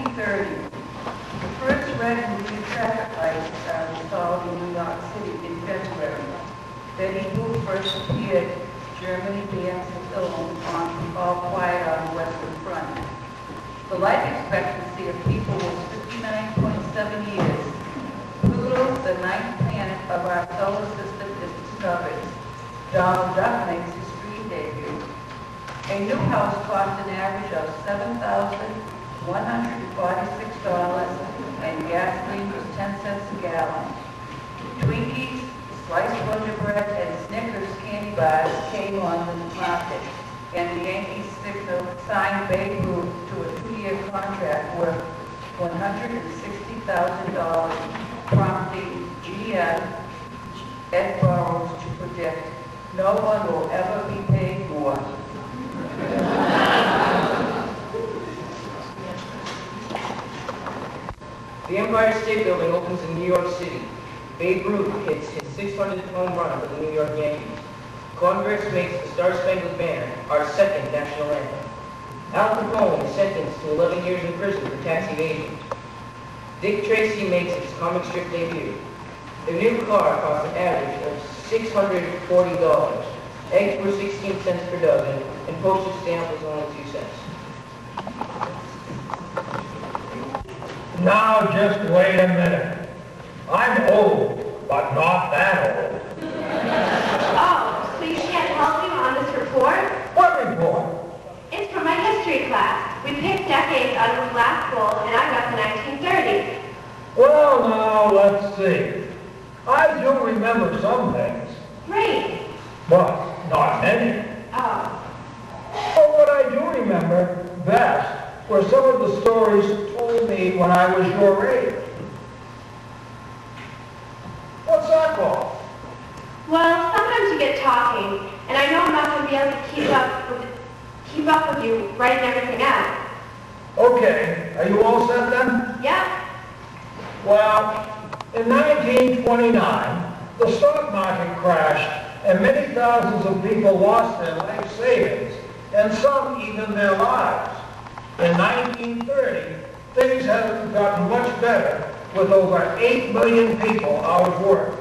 1930, the first red and green traffic lights are installed in New York City in February. Betty Boop first appeared Germany Dance the Film on All Quiet on the Western Front. The life expectancy of people was 59.7 years. Pluto, the ninth planet of our solar system, is discovered. Donald Duck makes his screen debut. A new house cost an average of $7,146, and gasoline was 10 cents a gallon. Twinkies, sliced Wonder Bread, and Snickers candy bars came on the market, and the Yankees signed Babe Ruth to a 2-year contract worth $160,000, prompting GM Ed Burrows to predict no one will ever be paid more. The Empire State Building opens in New York City. Babe Ruth hits his 600th home run for the New York Yankees. Congress makes the Star-Spangled Banner our second national anthem. Al Capone is sentenced to 11 years in prison for tax evasion. Dick Tracy makes its comic strip debut. The new car costs an average of $640. Eggs were 16 cents per dozen, and postage stamp was only 2 cents. Now just wait a minute. I'm old, but not that old. Oh, so you can't help me on this report? What report? It's from my history class. We picked decades out of a black bowl, and I got the 1930s. Well, now, let's see. I do remember some things. Great. But not many. Oh. But what I do remember best were some of the stories told me when I was your age. What's that called? Well, sometimes you get talking, and I know I'm not going to be able to keep up with you writing everything out. Okay, are you all set then? Yep. Well, in 1929, the stock market crashed, and many thousands of people lost their life savings, and some even their lives. In 1930, things had gotten much better, with over 8 million people out of work.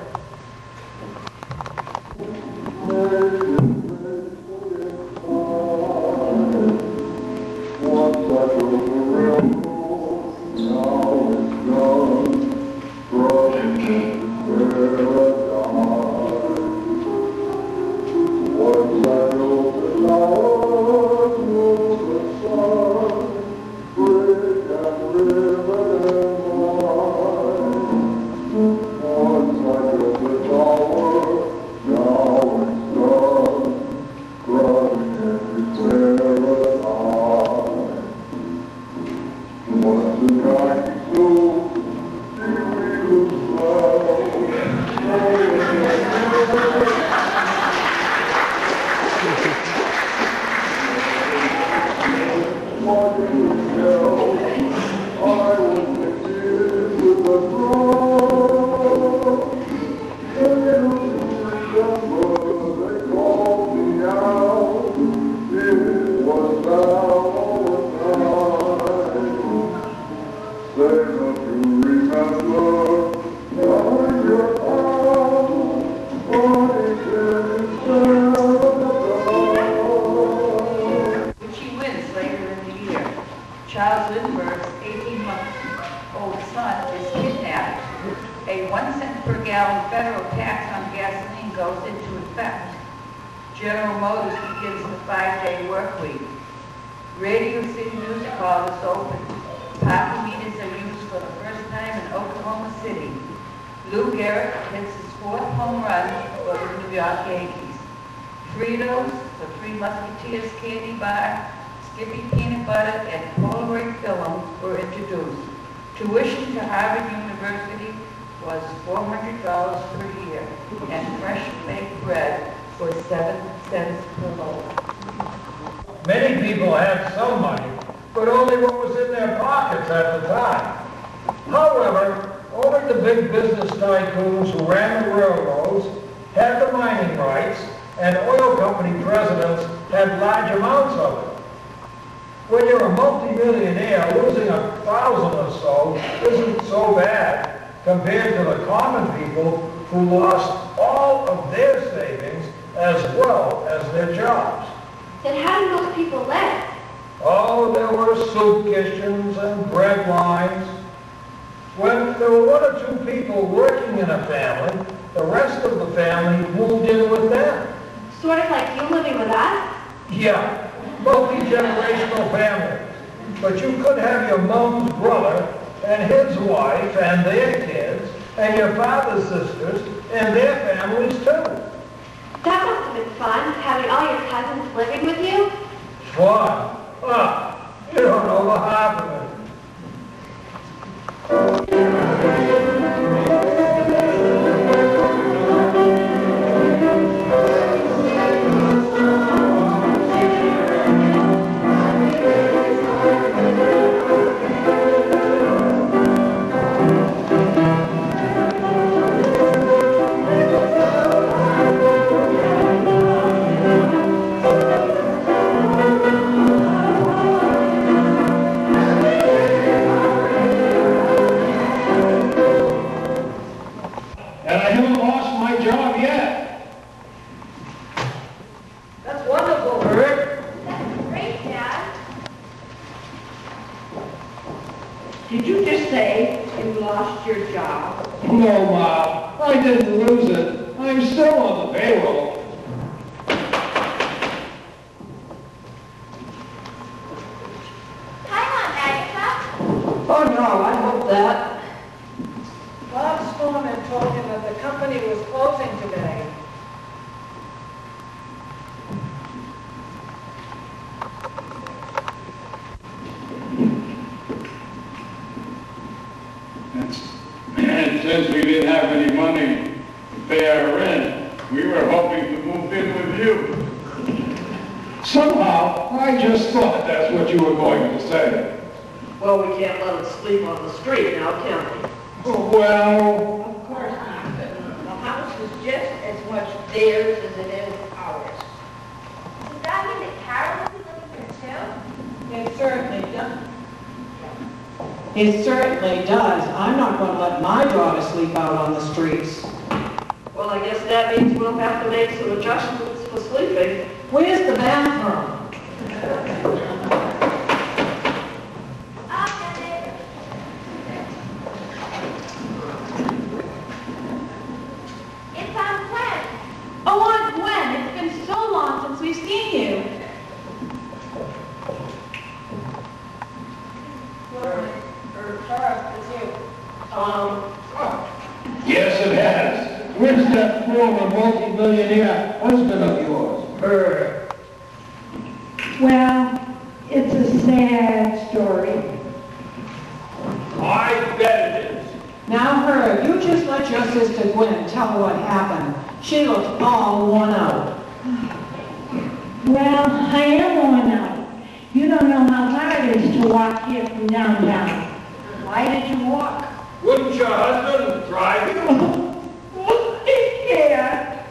Tuition to Harvard University was $400 per year, and fresh baked bread was 7 cents per loaf. Many people had some money, but only what was in their pockets at the time. However, only the big business tycoons who ran the railroads had the mining rights, and oil company presidents had large amounts of it. When you're a multimillionaire, losing 1,000 or so isn't so bad compared to the common people who lost all of their savings as well as their jobs. Then how do most people live? Oh, there were soup kitchens and bread lines. When there were one or two people working in a family, the rest of the family moved in with them. Sort of like you living with us? Yeah, multi-generational families. But you could have your mom's brother and his wife and their kids, and your father's sisters and their families too. That must have been fun, having all your cousins living with you. Fun? Ah, you don't know the half of it. And I haven't lost my job yet. That's wonderful, Bert. That's great, Dad. Did you just say you lost your job? No, Ma, I didn't lose it. I'm still on the payroll. Hi, Aunt Agatha. Oh, no, I hope that. Bob's foreman told him that the company was closing today. And since we didn't have any money to pay our rent, we were hoping to move in with you. Somehow, I just thought that's what you were going to say. Well, we can't let them sleep on the street now, can we? Well, Of course not. The house is just as much theirs as it is ours. Does that mean that Carol will be living here too? It certainly does. It certainly does. I'm not going to let my daughter sleep out on the streets. Well, I guess that means we'll have to make some adjustments for sleeping. Where's the bathroom? It's Aunt Gwen. Oh, Aunt Gwen, it's been so long since we've seen you. yes, it has. Where's that former multi-millionaire husband of yours? Well, it's a sad story. I bet it is. Now, Herb, you just let your sister Gwen tell her what happened. She looks all worn out. Well, I am worn out. You don't know how hard it is to walk here from downtown. Why did you walk? Wouldn't your husband drive you? Yeah.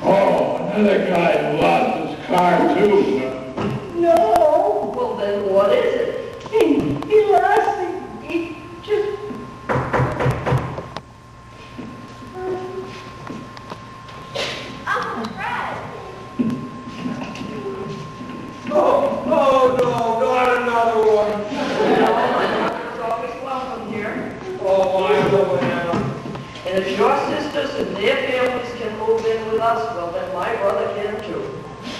Oh, another guy lost his car too. No. Well, then what is it? He lost it. He just... Uncle Fred. Oh, no, not another one. It's always welcome here. Oh, my Lord. And if your sisters and their families can move in with us, well, then my brother can too.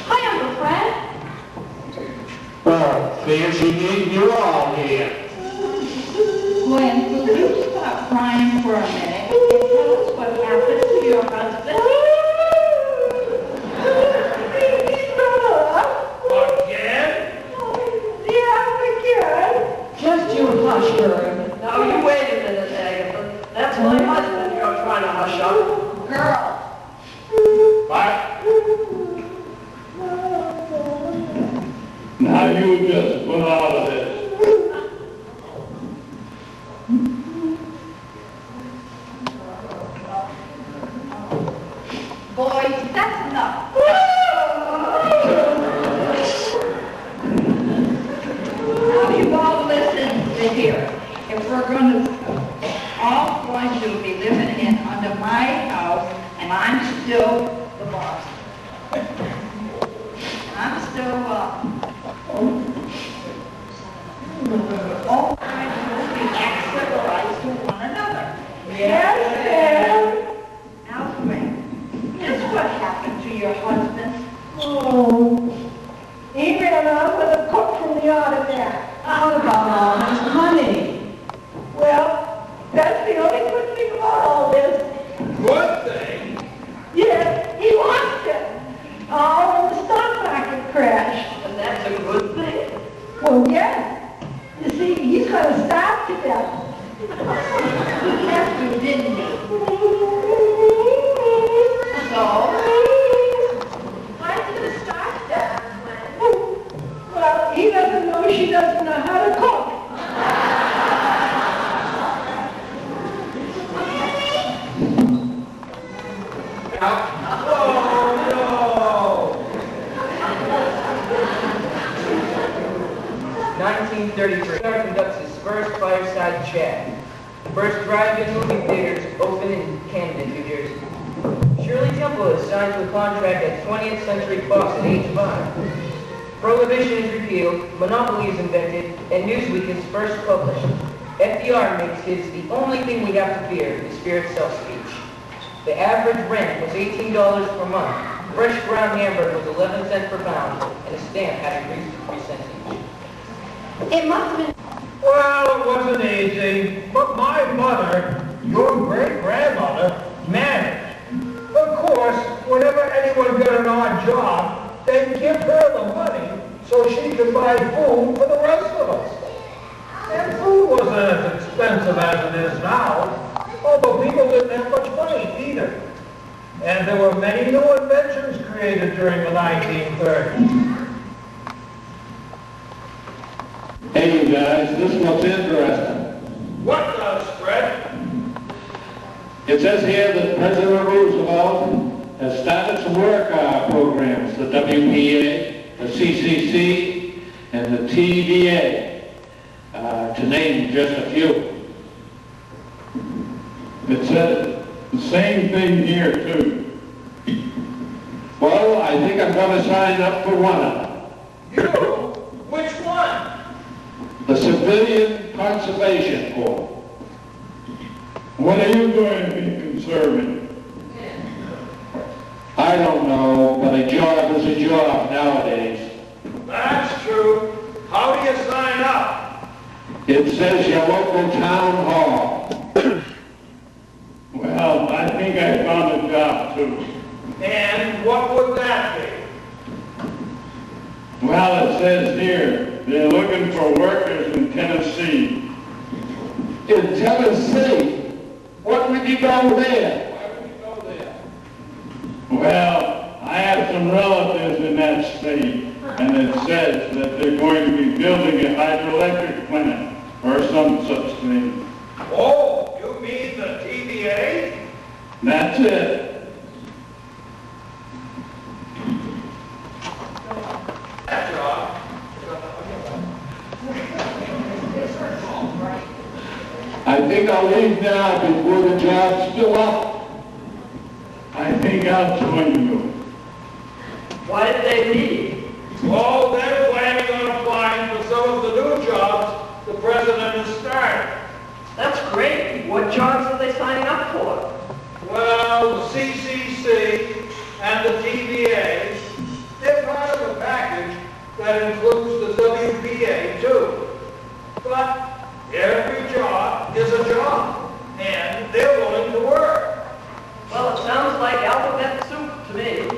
Hi, Uncle Fred. Oh, fancy meeting you all here. Gwen, will you stop crying for a minute and tell us what happened to your husband? Again? Yeah, again. Just you hush, Herb. Now, you wait a minute, Agatha. That's my husband you're trying to hush up. Girl. What? Now you just put out of this. Boy, enough. Now you all listen to here. If we're all going to be living in under my house, and I'm still the boss. I'm still, all trying to be act civilized to one another. Yes, ma'am. Now, Gwen, guess what happened to your husband? Oh, he ran off with a cook from the automat. How about all this money? Well, that's the only good thing about all this. Good thing? Yes, he lost it. Oh, when the stock market crashed. And that's a good thing. Well, yes. You see, he's going to starve to death. He had to, didn't he? So, Why did you start that, Gwen? Well, he doesn't know she doesn't know how to cook. Oh, no! 1933, conducts his first fireside chat. The first drive-in movie theaters open in Camden, New Jersey. Shirley Temple is signed to a contract at 20th Century Fox at age 5. Prohibition is repealed, Monopoly is invented, and Newsweek is first published. FDR makes his "the only thing we have to fear" his fear itself speech. The average rent was $18 per month. Fresh ground hamburger was 11 cents per pound, and a stamp had increased to 3 cents each. It must have been. Well, it wasn't easy, but my mother, your great-grandmother, managed. Of course, whenever anyone got an odd job, they'd give her the money so she could buy food for the rest of us. And food wasn't as expensive as it is now, although people didn't have much money either. And there were many new inventions created during the 1930s. Hey, you guys, this looks interesting. What does, Fred? It says here that President Roosevelt has started some work programs, the WPA, the CCC, and the TVA, to name just a few. It said the same thing here, too. Well, I think I'm going to sign up for one of them. You? Which one? The Civilian Conservation Corps. What are you going to be conserving? I don't know, but a job is a job nowadays. That's true. How do you sign up? It says your local town hall. Well, I think I found a job too. And what would that be? Well, it says here, they're looking for workers in Tennessee. In Tennessee? What would you go there? Why would you go there? Well, I have some relatives in that state, and it says that they're going to be building a hydroelectric plant or some such thing. Oh, you mean the TVA? That's it. That job. I think I'll leave now before the job's still up. I think I'll join you. Why did they leave? Oh, they're planning on applying for some of the new jobs the president has started. That's great. What jobs are they signing up for? Well, the CCC and the TVA, they're part of a package that includes the WPA too. But every job is a job, and they're willing to work. Well, it sounds like alphabet soup to me.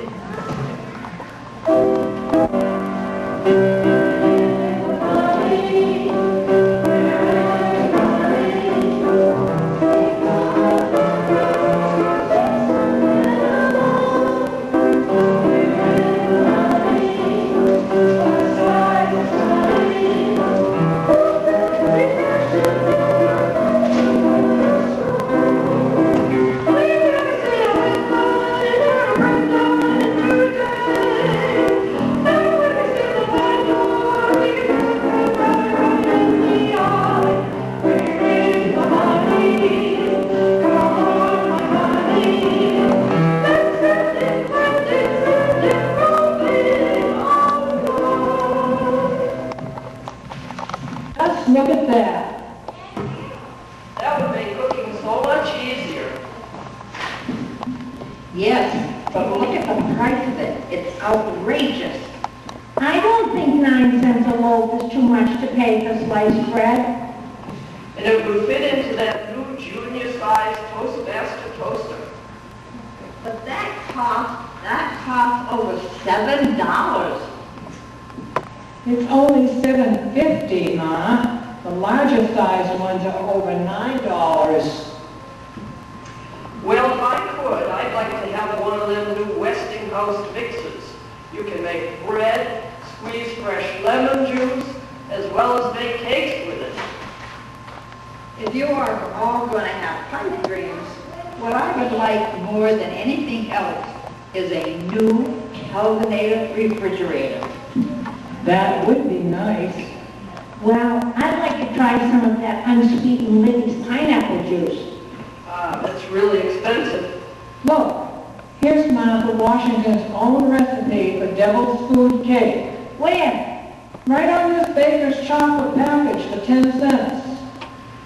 Yes, but look at the price of it. It's outrageous. I don't think 9 cents a loaf is too much to pay for sliced bread. And it would fit into that new junior-sized Toastmaster toaster. But that costs over $7. It's only $7.50, Ma. The larger size ones are over $9. Well, if I could, I'd like to have one of them new Westinghouse mixers. You can make bread, squeeze fresh lemon juice, as well as make cakes with it. If you are all going to have pipe dreams, what I would like more than anything else is a new Kelvinator refrigerator. That would be nice. Well, I'd like to try some of that unsweetened Libby's pineapple juice. That's really expensive. Look, here's Martha Washington's own recipe for devil's food cake. Where? Right on this baker's chocolate package for 10 cents.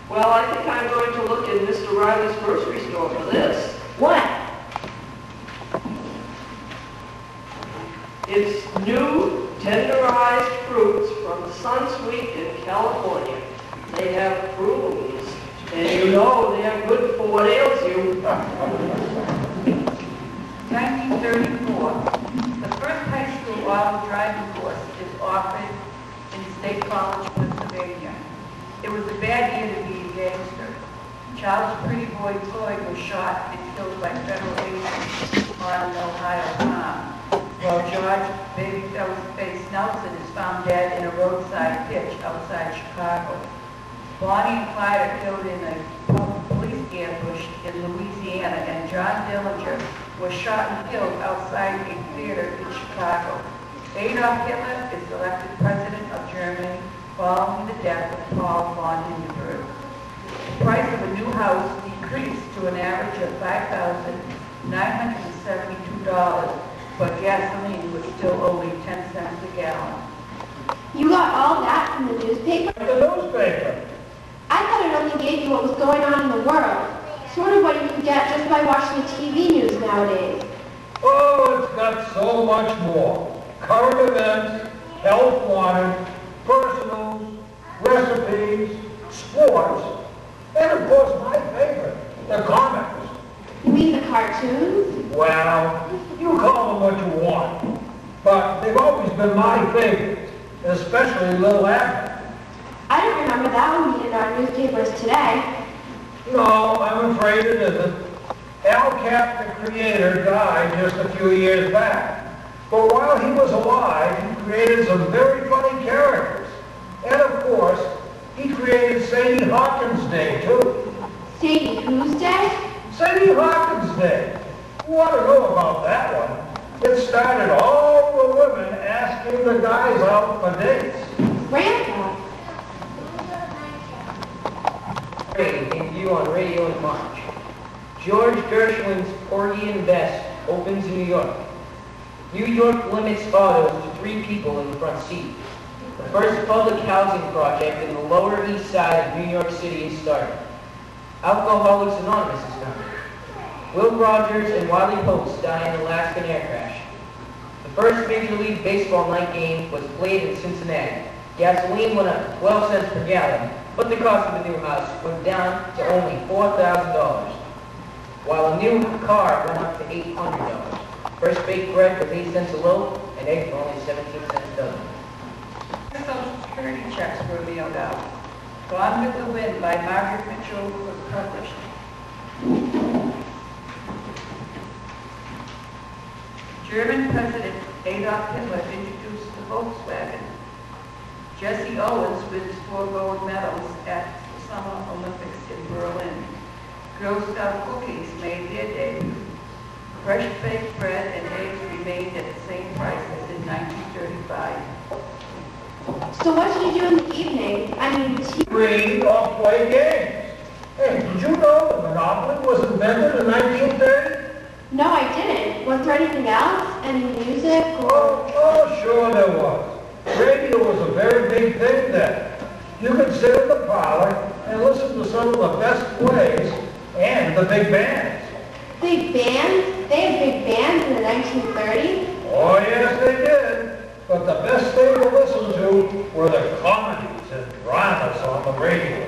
Well, I think I'm going to look in Mr. Riley's grocery store for this. What? It's new tenderized fruits from Sunsweet in California. They have prunes, and you know they're good for what ails you. 1934, the first high school auto driving course is offered in State College, Pennsylvania. It was a bad year to be a gangster. Child's pretty boy Floyd was shot and killed by federal agents on an Ohio farm, while George Babyface Nelson is found dead in a roadside ditch outside Chicago. Bonnie and Clyde are killed in a police ambush in Louisiana, and John Dillinger was shot and killed outside a theater in Chicago. Adolf Hitler is elected president of Germany following the death of Paul von Hindenburg. The price of a new house decreased to an average of $5,972, but gasoline was still only 10 cents a gallon. You got all that from the newspaper? The newspaper. I thought it only gave you what was going on in the world. Sort of what you can get just by watching the TV news nowadays. Oh, it's got so much more. Current events, health wanted, personals, recipes, sports, and of course my favorite, the comics. You mean the cartoons? Well, you call them what you want, but they've always been my favorite, especially Little Abner. I don't remember that one being in our newspapers today. No, I'm afraid it isn't. Al Cap, the creator, died just a few years back. But while he was alive, he created some very funny characters. And of course, he created Sadie Hawkins Day, too. Sadie whose day? Sadie Hawkins Day. You ought to know about that one. It started all the women asking the guys out for dates. Grandpa. Debut on radio in March. George Gershwin's Porgy and Bess opens in New York. New York limits autos to 3 people in the front seat. The first public housing project in the Lower East Side of New York City is started. Alcoholics Anonymous is founded. Will Rogers and Wiley Post die in an Alaskan air crash. The first Major League Baseball night game was played in Cincinnati. Gasoline went up 12 cents per gallon, but the cost of a new house went down to only $4,000, while a new car went up to $800. First baked bread was 8 cents a loaf, and eggs were only 17 cents a dozen. Social Security checks were mailed out. Gone with the Wind by Margaret Mitchell was published. German President Adolf Hitler introduced the Volkswagen. Jesse Owens wins 4 gold medals at the Summer Olympics in Berlin. Girl Scout cookies made their debut. Fresh baked bread and eggs remained at the same price as in 1935. So what did you do in the evening? Read or play games. Hey, did you know that Monopoly was invented in 1930? No, I didn't. Was there anything else? Any music or... Oh, sure there was. Radio was a very big thing then. You could sit in the parlor and listen to some of the best plays and the big bands. Big bands? They had the best thing to listen to were the comedies and dramas on the radio.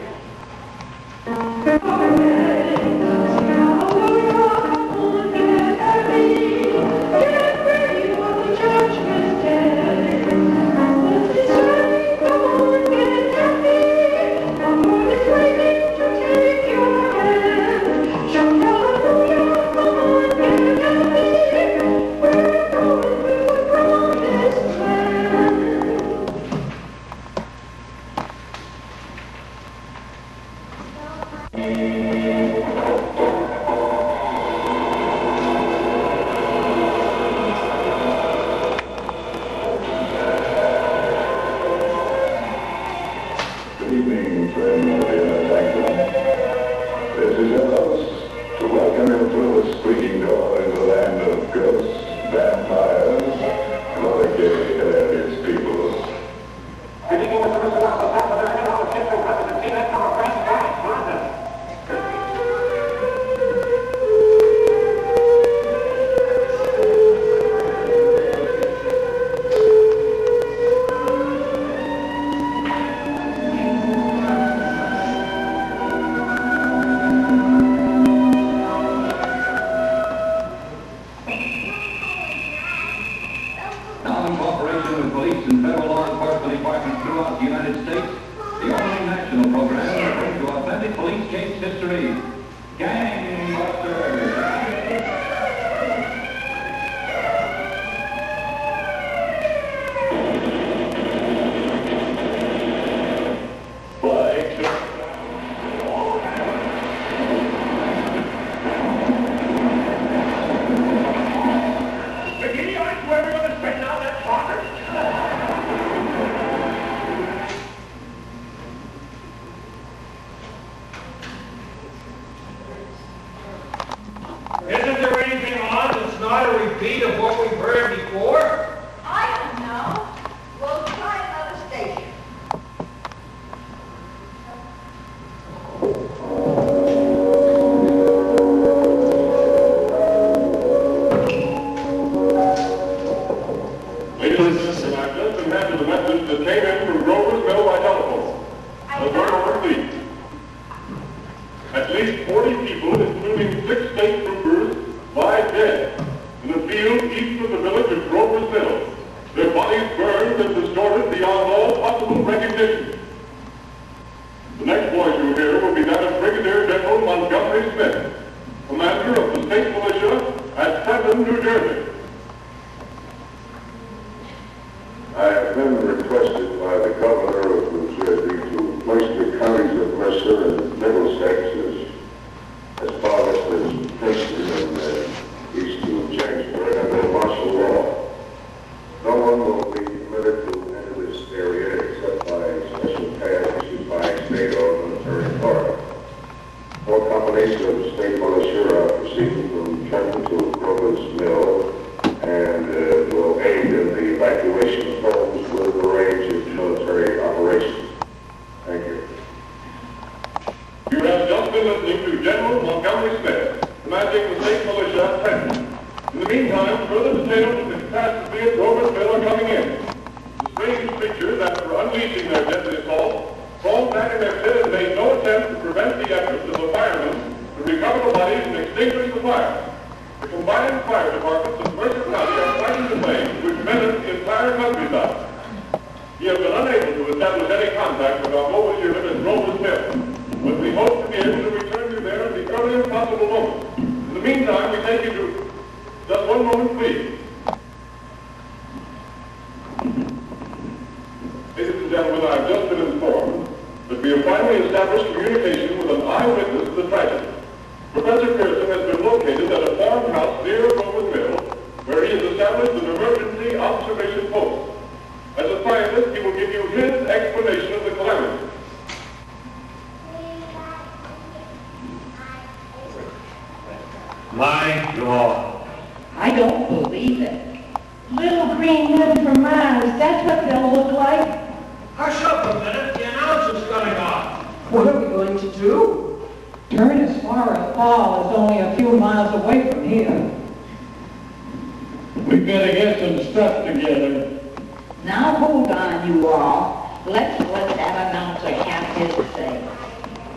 Now hold on, you all. Let's let that announcer have his say.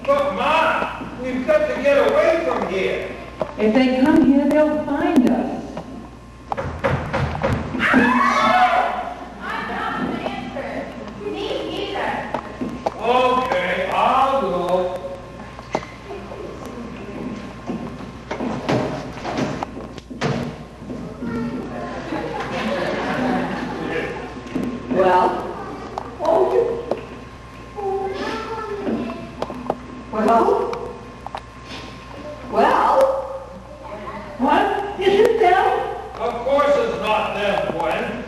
But Ma, we've got to get away from here. If they come here, they'll find us. I'm not an answer. Me neither. Okay, I'll go. Well? Well? Well? What? Is it them? Of course it's not them, Gwen.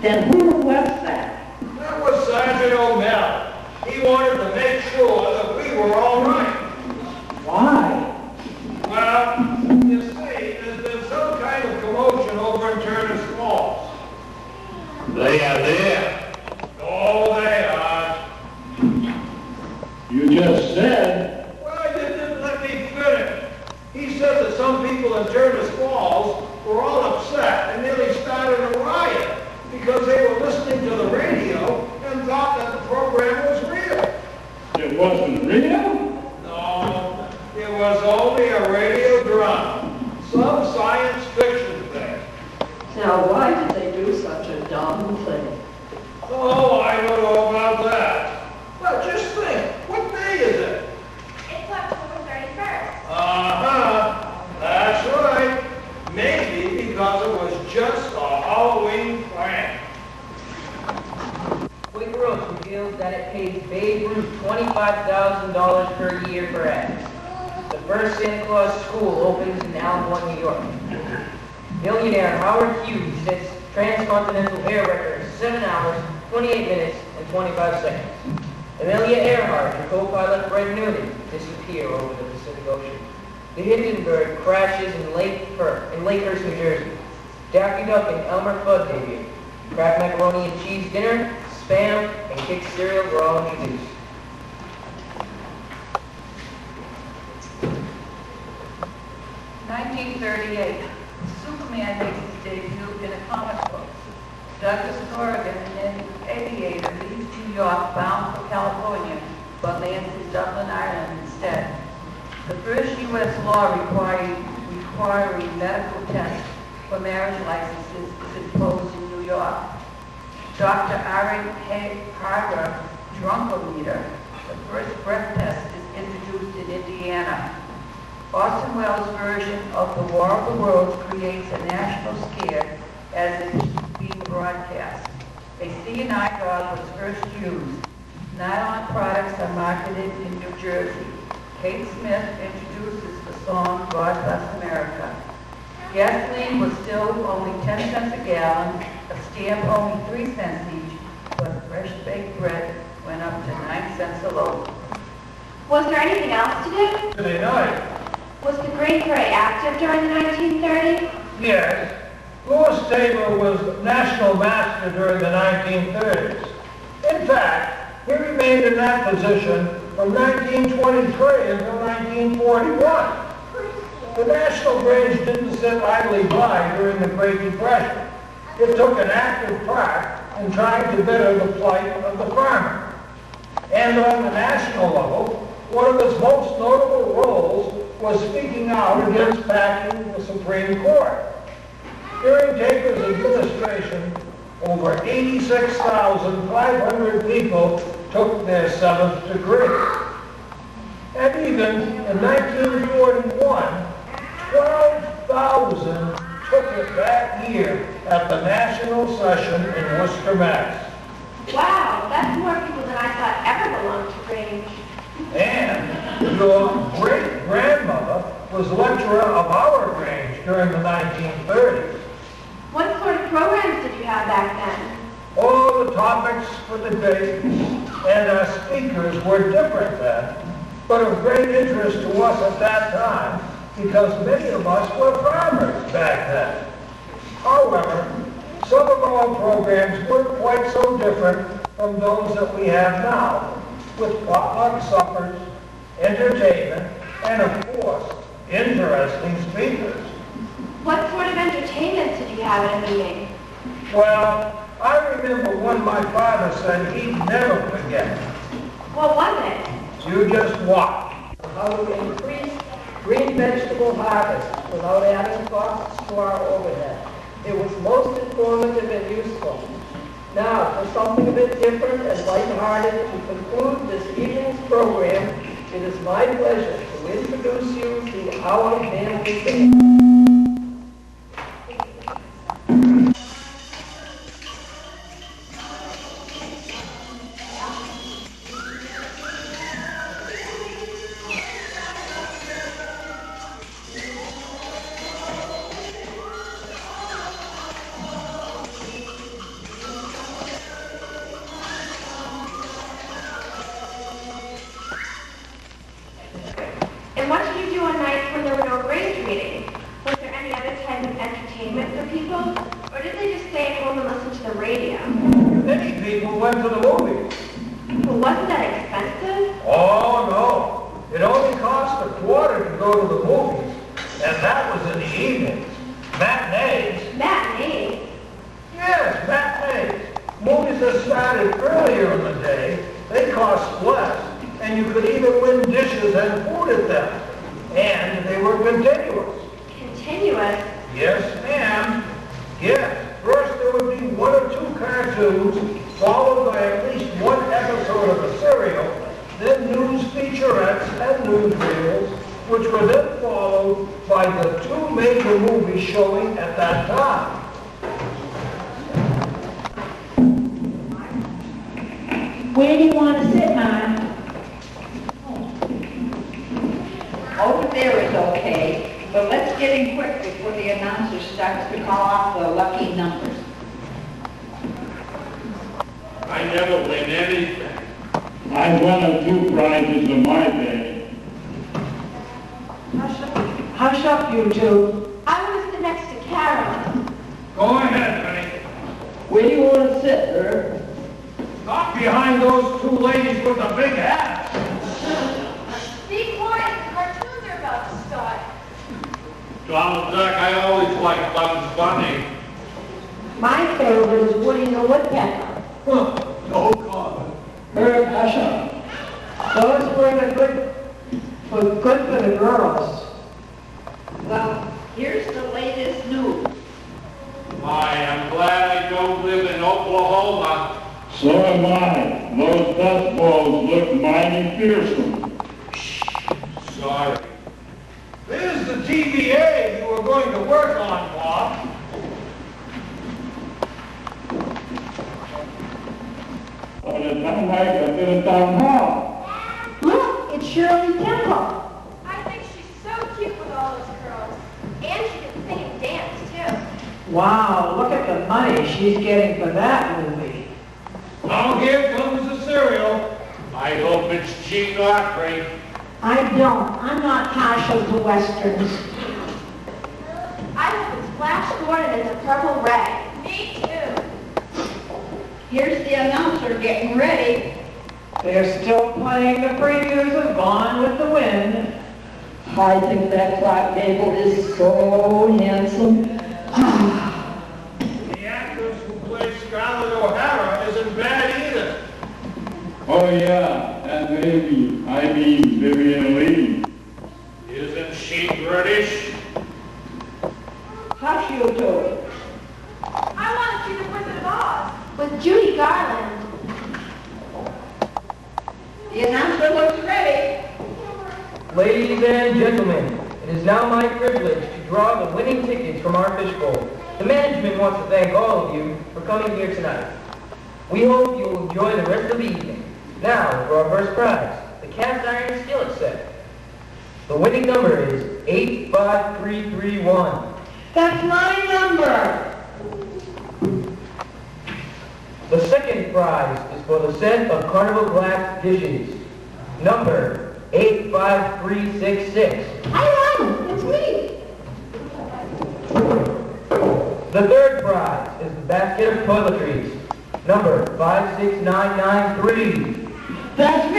Then who was that? That was Sergeant O'Mell. He wanted to make sure that we were all right. Why? Well, you see, there's been some kind of commotion over in Turner's Falls. They are there. Oh, they are. You just said. Well, you didn't let me finish. He said that some people in Turner's Falls were all upset and nearly started a riot because they were listening to the radio and thought that the program was real. It wasn't real? No, it was only a radio drama. Some science fiction thing. Now, why did they do such a dumb thing? Oh, I don't know about that. Well, just think, what day is it? It's October 31st. Uh-huh, that's right. Maybe because it was just a Halloween prank. Quaker Oats reveals that it pays Babe Ruth $25,000 per year for ads. The first Santa Claus school opens in Allenport, New York. Millionaire Howard Hughes sets transcontinental air record of 7 hours, 28 minutes, and 25 seconds. Amelia Earhart and co-pilot Fred Noonan disappear over the Pacific Ocean. The Hindenburg crashes in Lakehurst, New Jersey. Daffy Duck and Elmer Fudd debut. Kraft macaroni and cheese dinner, Spam, and Kix cereal were all introduced. (1938), Superman makes his debut in a comic book. Douglas Corrigan, an aviator, leaves New York bound for California, but lands in Dublin, Ireland instead. The first U.S. law requiring medical tests for marriage licenses is imposed in New York. Dr. Aaron Harger, drunkometer, the first breath test, is introduced in Indiana. Orson Welles' version of The War of the Worlds creates a national scare as it is being broadcast. A CNI dog was first used. Nylon products are marketed in New Jersey. Kate Smith introduces the song God Bless America. Gasoline was still only 10 cents a gallon, a stamp only 3 cents each, but fresh baked bread went up to 9 cents a loaf. Was there anything else to do? Today night. Was the Green Beret active during the 1930s? Yes, Louis Tabor was national master during the 1930s. In fact, he remained in that position from 1923 until 1941. The National Grange didn't sit idly by during the Great Depression. It took an active part in trying to better the plight of the farmer. And on the national level, one of its most notable roles was speaking out against packing the Supreme Court. During Tabor's administration, over 86,500 people took their 7th degree. And even in 1941, 12,000 took it that year at the national session in Worcester, Mass. Wow, that's more people than I thought ever belonged to Grange. And your great-grandmother was lecturer of our Grange during the 1930s. What sort of programs did you have back then? All the topics for debate and our speakers were different then, but of great interest to us at that time because many of us were farmers back then. However, some of our programs weren't quite so different from those that we have now, with potluck suppers, entertainment, and of course, interesting speakers. What sort of entertainment did you have at a meeting? Well, I remember one my father said he'd never forget. What was it? You just watch. How to increase green vegetable harvest without adding costs to our overhead. It was most informative and useful. Now, for something a bit different and lighthearted to conclude this evening's program, it is my pleasure to introduce you to our family band. And what did you do on nights when there were no grades reading? Was there any other type of entertainment for people? Or did they just stay at home and listen to the radio? Many people went to the movies. Well, wasn't that expensive? Oh, no. It only cost a quarter to go to the movies, and that was in the evenings. Matinees. Matinees? Yes, matinees. Movies that started earlier in the day, they cost less, and you could even win dishes and food at them. And they were continuous. Continuous? Yes, ma'am. Yes. First there would be one or two cartoons, followed by at least one episode of a serial, then news featurettes and newsreels, which were then followed by the two major movies showing at that time. Where do you want to sit, Mom? Over there is okay, but let's get in quick before the announcer starts to call off the lucky numbers. I never win anything. I won a few prizes in my day. Hush up, you two. I want to sit next to Carol. Go ahead, honey. Where do you want to sit, Herb? Not behind those two ladies with the big hats. Be quiet, the cartoons are about to start. Donald Duck, I always liked Bugs Bunny. My favorite is Woody the Woodpecker. No comment. Herb, hush up. Those were good for the girls. Well, here's the latest news. My, I'm glad I don't live in Oklahoma. So am I. Those dust balls look mighty fearsome. Sorry. There's the TVA you were going to work on, Bob. By the time I got to the town hall. Look, it's Shirley Temple. I think she's so cute with all those curls. And she can sing and dance, too. Wow, look at the money she's getting for that movie. Now here comes the cereal. I hope it's Gene Autry. I don't. I'm not partial to Westerns. I hope it's Flash Gordon and the Purple Ray. Me, too. Here's the announcer getting ready. They're still playing the previews of Gone with the Wind. I think that Clark Gable is so handsome. The actress who plays Scarlett O'Hara isn't bad either. Oh yeah, and Vivian Lee. Isn't she British? Hush, you two. I want to see The Wizard of Oz with Judy Garland. The announcer looks ready. Ladies and gentlemen, it is now my privilege to draw the winning tickets from our fishbowl. The management wants to thank all of you for coming here tonight. We hope you will enjoy the rest of the evening. Now, for our first prize, the cast iron skillet set. The winning number is 85331. That's my number. The second prize is for the set of Carnival glass dishes. Number 85366. I won. It's me. The third prize is the basket of toiletries. Number 56993. That's me.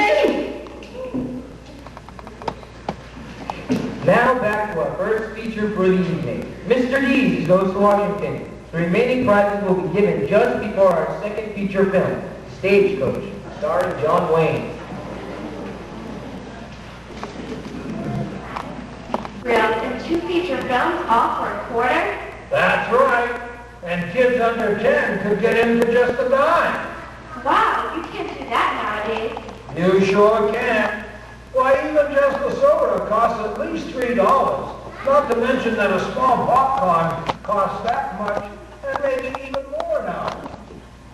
Now back to our first feature for the evening. Mr. Dees goes to Washington. The remaining prizes will be given just before our second feature film, Stagecoach, starring John Wayne. Real and 2 feature films all for a quarter? That's right. And kids under 10 could get in for just a dime. Wow, you can't do that nowadays. You sure can. Why, even just the soda costs at least $3. Not to mention that a small popcorn costs that much, and maybe even more now.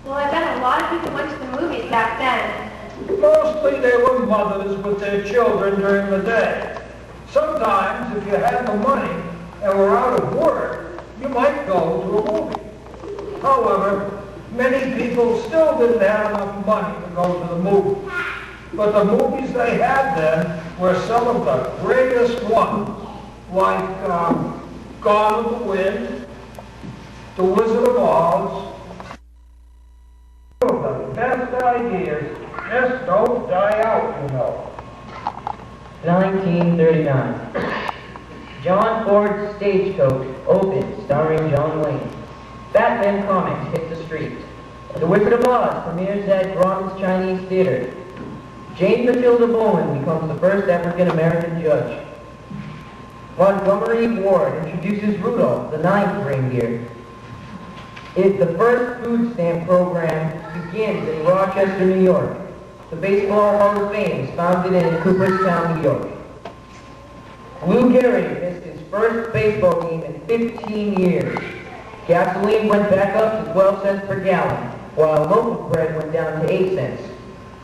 Well, I bet a lot of people went to the movies back then. Mostly they were mothers with their children during the day. Sometimes, if you had the money and were out of work, you might go to a movie. However, many people still didn't have enough money to go to the movies. But the movies they had then were some of the greatest ones, like Gone with the Wind, The Wizard of Oz. Some of the best ideas just don't die out, you know. 1939. John Ford's Stagecoach opened, starring John Wayne. Batman comics hit the streets. The Wizard of Oz premieres at Grauman's Chinese Theater. Jane Matilda Bowman becomes the first African-American judge. Montgomery Ward introduces Rudolph, the 9th reindeer. The first food stamp program begins in Rochester, New York. The Baseball Hall of Fame is founded in Cooperstown, New York. Lou Gehrig missed his first baseball game in 15 years. Gasoline went back up to 12 cents per gallon, while loaf bread went down to 8 cents.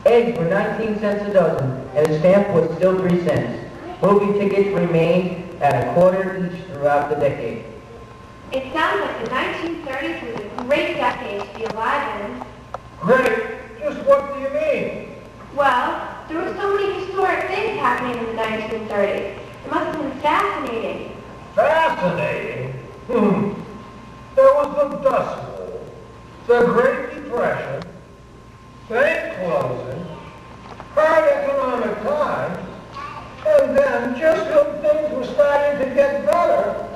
Eggs were 19 cents a dozen, and a stamp was still 3 cents. Movie tickets remained at a quarter each throughout the decade. It sounds like the 1930s was a great decade to be alive in. Great? Just what do you mean? Well, there were so many historic things happening in the 1930s. It must have been fascinating. Fascinating? There was the Dust Bowl, the Great Depression, bank closing, hard economic times, and then, just when things were starting to get better,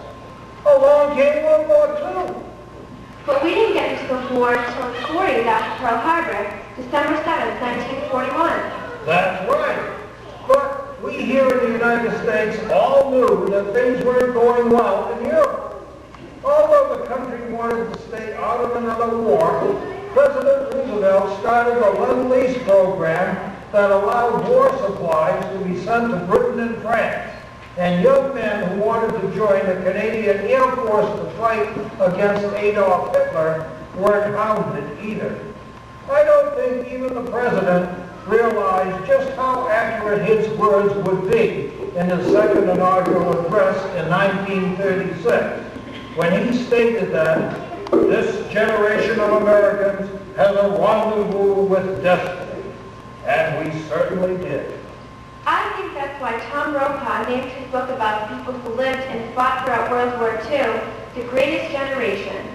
along came World War II. But we didn't get into the war until the 40s after Pearl Harbor, December 7th, 1941. That's right. But we here in the United States all knew that things weren't going well in Europe. Although the country wanted to stay out of another war, President Roosevelt started a Lend-Lease program that allowed war supplies to be sent to Britain and France. And young men who wanted to join the Canadian Air Force to fight against Adolf Hitler weren't hounded either. I don't think even the president realized just how accurate his words would be in his second inaugural address in 1936, when he stated that this generation of Americans has a rendezvous with destiny. And we certainly did. I think that's why Tom Brokaw named his book about the people who lived and fought throughout World War II, The Greatest Generation.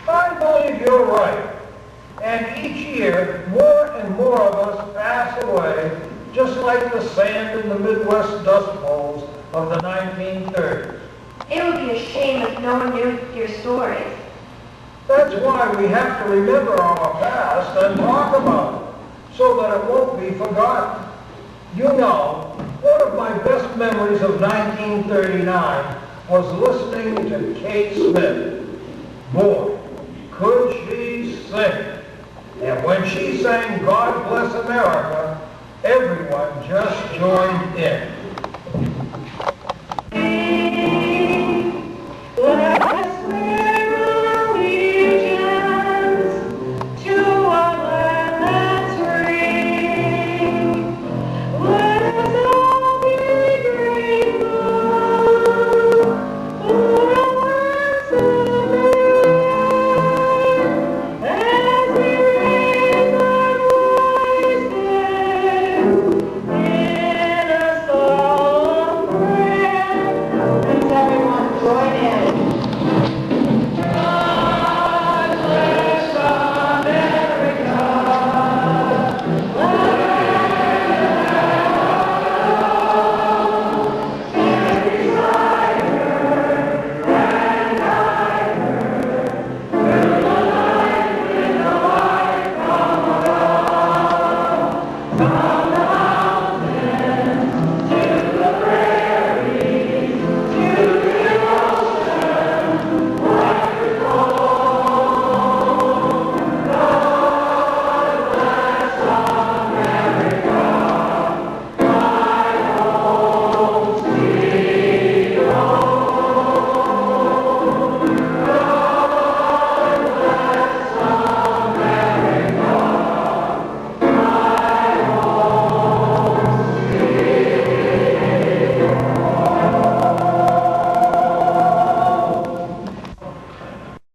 I believe you're right. And each year, more and more of us pass away, just like the sand in the Midwest dust bowls of the 1930s. It would be a shame if no one knew your stories. That's why we have to remember our past and talk about it, so that it won't be forgotten. You know, one of my best memories of 1939 was listening to Kate Smith. Boy, could she sing. And when she sang God Bless America, everyone just joined in.